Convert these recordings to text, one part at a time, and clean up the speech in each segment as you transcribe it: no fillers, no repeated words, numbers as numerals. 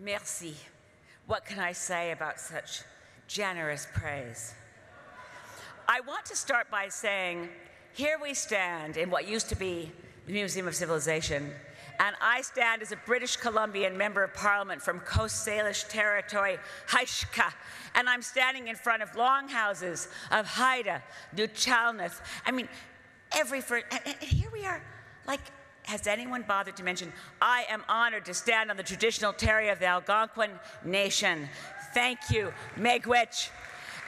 Merci. What can I say about such generous praise? I want to start by saying, here we stand in what used to be the Museum of Civilization, and I stand as a British Columbian Member of Parliament from Coast Salish Territory, Haishka, and I'm standing in front of longhouses of Haida, Duchalneth. I mean, and here we are, like, has anyone bothered to mention, I am honored to stand on the traditional territory of the Algonquin Nation. Thank you, Miigwech.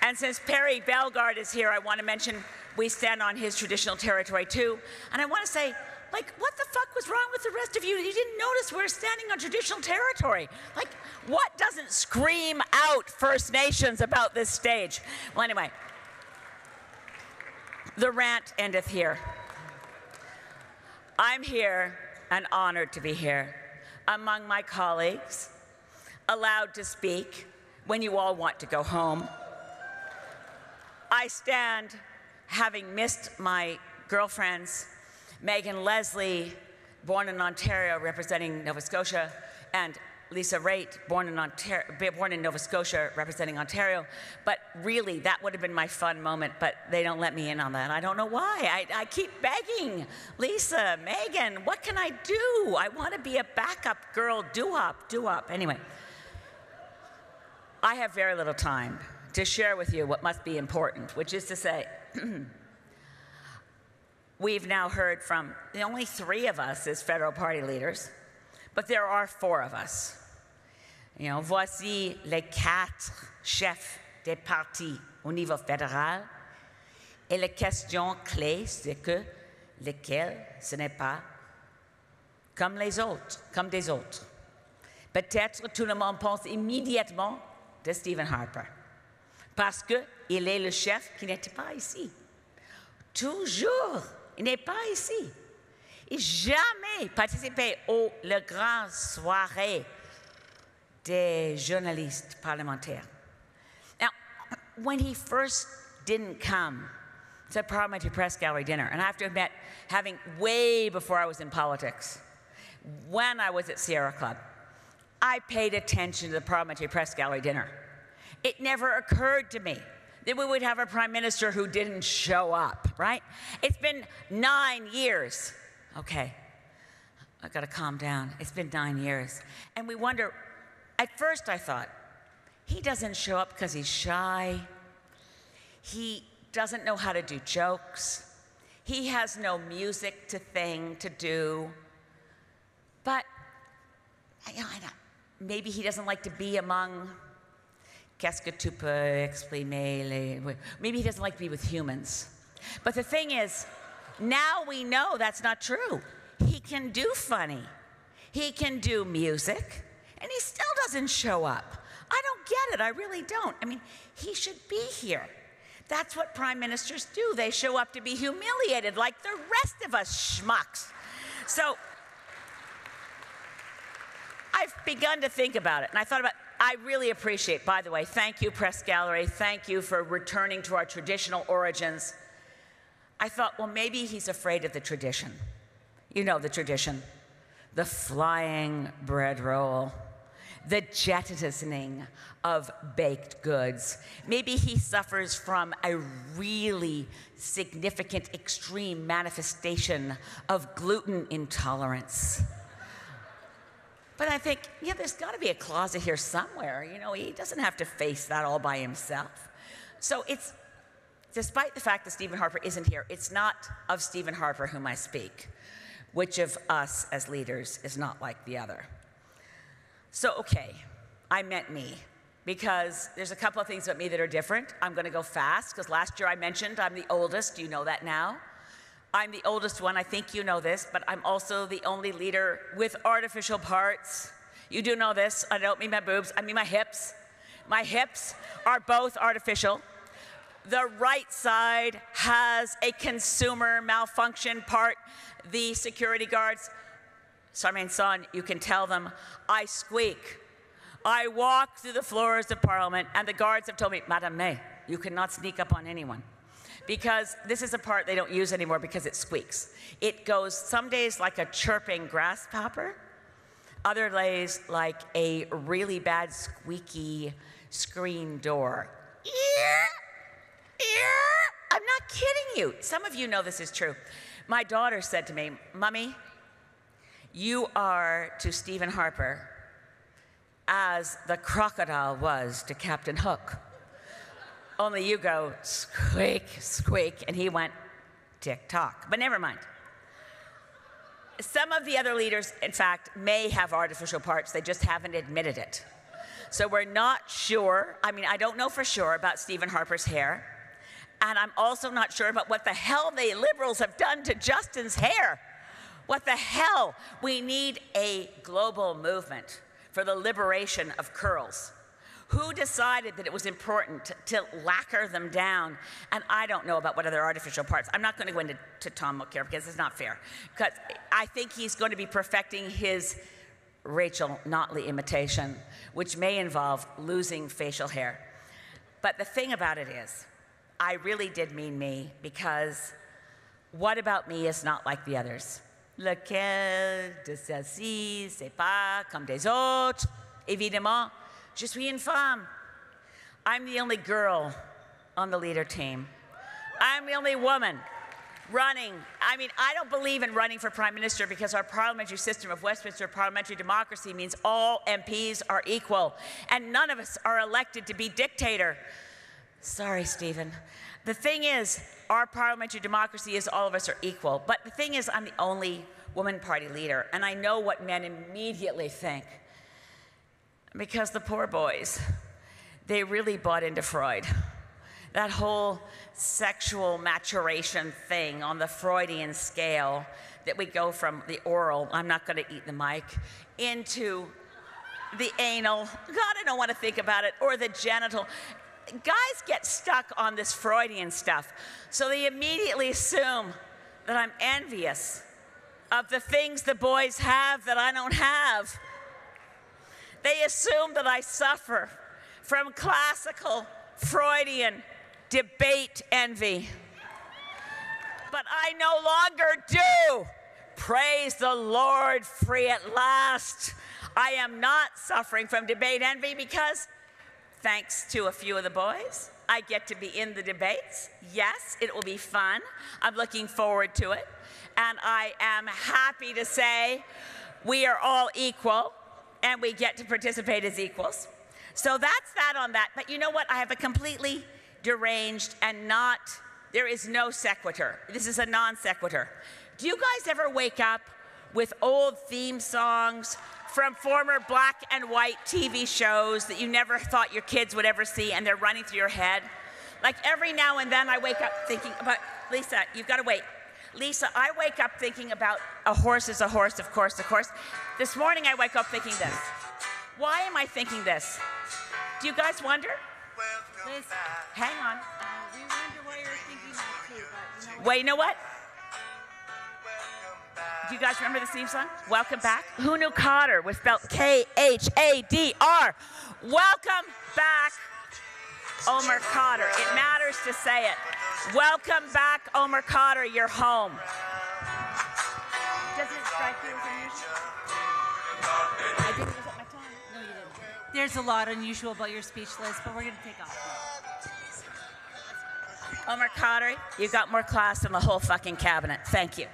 And since Perry Bellegarde is here, I want to mention we stand on his traditional territory too. And I want to say, like, what the fuck was wrong with the rest of you? You didn't notice we're standing on traditional territory. Like, what doesn't scream out First Nations about this stage? Well, anyway, the rant endeth here. I'm here and honored to be here among my colleagues, allowed to speak when you all want to go home. I stand having missed my girlfriends, Megan Leslie, born in Ontario, representing Nova Scotia, and Lisa Raitt, born in Nova Scotia, representing Ontario. But really, that would have been my fun moment, but they don't let me in on that. I don't know why. I keep begging, Lisa, Megan, what can I do? I want to be a backup girl, do up. Anyway, I have very little time to share with you what must be important, which is to say, we've now heard from only 3 of us as federal party leaders, but there are 4 of us. You know, voici les 4 chefs des partis au niveau fédéral. Et la question clé, c'est que lesquels ce n'est pas comme les autres, comme des autres. Peut-être tout le monde pense immédiatement de Stephen Harper, parce qu'il est le chef qui n'était pas ici. Toujours, il n'est pas ici. Il jamais participé aux grandes soirées des journalistes parlementaires. Now, when he first didn't come to the Parliamentary Press Gallery dinner, and I have to admit, having way before I was in politics, when I was at Sierra Club, I paid attention to the Parliamentary Press Gallery dinner. It never occurred to me that we would have a prime minister who didn't show up, right? It's been 9 years. Okay, I've got to calm down. It's been 9 years. And we wonder, at first I thought, he doesn't show up because he's shy. He doesn't know how to do jokes. He has no music to do. But, you know, maybe he doesn't like to be among, qu'est-ce que tu peux exprimer? Maybe he doesn't like to be with humans. But the thing is, now we know that's not true. He can do funny. He can do music. And he still doesn't show up. I don't get it. I really don't. I mean, he should be here. That's what prime ministers do. They show up to be humiliated like the rest of us schmucks. So I've begun to think about it. And I thought about, I really appreciate, by the way, thank you, Press Gallery. Thank you for returning to our traditional origins. I thought, well, maybe he's afraid of the tradition. You know the tradition. The flying bread roll. The jettisoning of baked goods. Maybe he suffers from a really significant, extreme manifestation of gluten intolerance. But I think, yeah, there's got to be a closet here somewhere. You know, he doesn't have to face that all by himself. So it's, despite the fact that Stephen Harper isn't here, it's not of Stephen Harper whom I speak. Which of us as leaders is not like the other? So, okay, I meant me, because there's a couple of things about me that are different. I'm going to go fast, because last year I mentioned I'm the oldest. You know that now. I'm the oldest one. I think you know this, but I'm also the only leader with artificial parts. You do know this. I don't mean my boobs. I mean my hips. My hips are both artificial. The right side has a consumer malfunction part. The security guards, Sarmaine Son, you can tell them, I squeak. I walk through the floors of Parliament, and the guards have told me, Madame May, you cannot sneak up on anyone. Because this is a part they don't use anymore because it squeaks. It goes some days like a chirping grasshopper, Other days like a really bad squeaky screen door. I'm not kidding you. Some of you know this is true. My daughter said to me, "Mommy, you are to Stephen Harper as the crocodile was to Captain Hook. Only you go squeak, squeak," and he went tick-tock. But never mind. Some of the other leaders, in fact, may have artificial parts. They just haven't admitted it. So we're not sure. I mean, I don't know for sure about Stephen Harper's hair. And I'm also not sure about what the hell the Liberals have done to Justin's hair. What the hell? We need a global movement for the liberation of curls. Who decided that it was important to lacquer them down? And I don't know about what other artificial parts. I'm not going to go into Tom Mulcair because it's not fair. Because I think he's going to be perfecting his Rachel Notley imitation, which may involve losing facial hair. But the thing about it is, I really did mean me, because what about me is not like the others? Lequel de celles-ci, c'est pas comme des autres, évidemment. Je suis une femme. I'm the only girl on the leader team. I'm the only woman running. I mean, I don't believe in running for prime minister because our parliamentary system of Westminster parliamentary democracy means all MPs are equal and none of us are elected to be dictator. Sorry, Stephen. The thing is, our parliamentary democracy is all of us are equal. But the thing is, I'm the only woman party leader, and I know what men immediately think. Because the poor boys, they really bought into Freud. That whole sexual maturation thing on the Freudian scale, that we go from the oral, I'm not going to eat the mic, into the anal, God, I don't want to think about it, or the genital. Guys get stuck on this Freudian stuff, so they immediately assume that I'm envious of the things the boys have that I don't have. They assume that I suffer from classical Freudian debate envy. But I no longer do. Praise the Lord, free at last. I am not suffering from debate envy because, thanks to a few of the boys, I get to be in the debates. Yes, it will be fun. I'm looking forward to it. And I am happy to say we are all equal and we get to participate as equals. So that's that on that. But you know what? I have a completely deranged and there is no sequitur. This is a non sequitur. Do you guys ever wake up with old theme songs from former black and white TV shows that you never thought your kids would ever see, and they're running through your head? Like every now and then I wake up thinking about, Lisa, you've got to wait. Lisa, I wake up thinking about a horse is a horse, of course, of course. This morning I wake up thinking this. Why am I thinking this? Do you guys wonder? Liz, hang on. we wonder why you're thinking that too, but you know. Wait, you know what? Do you guys remember this theme song? Welcome back. Who knew Cotter was spelled K-H-A-D-R? Welcome back, Omar Cotter. It matters to say it. Welcome back, Omar Cotter. You're home. Does it strike you as unusual? I didn't use up my time. No, you didn't. There's a lot unusual about your speech, Liz, but we're going to take off. Omar Cotter, you got more class than the whole fucking cabinet. Thank you.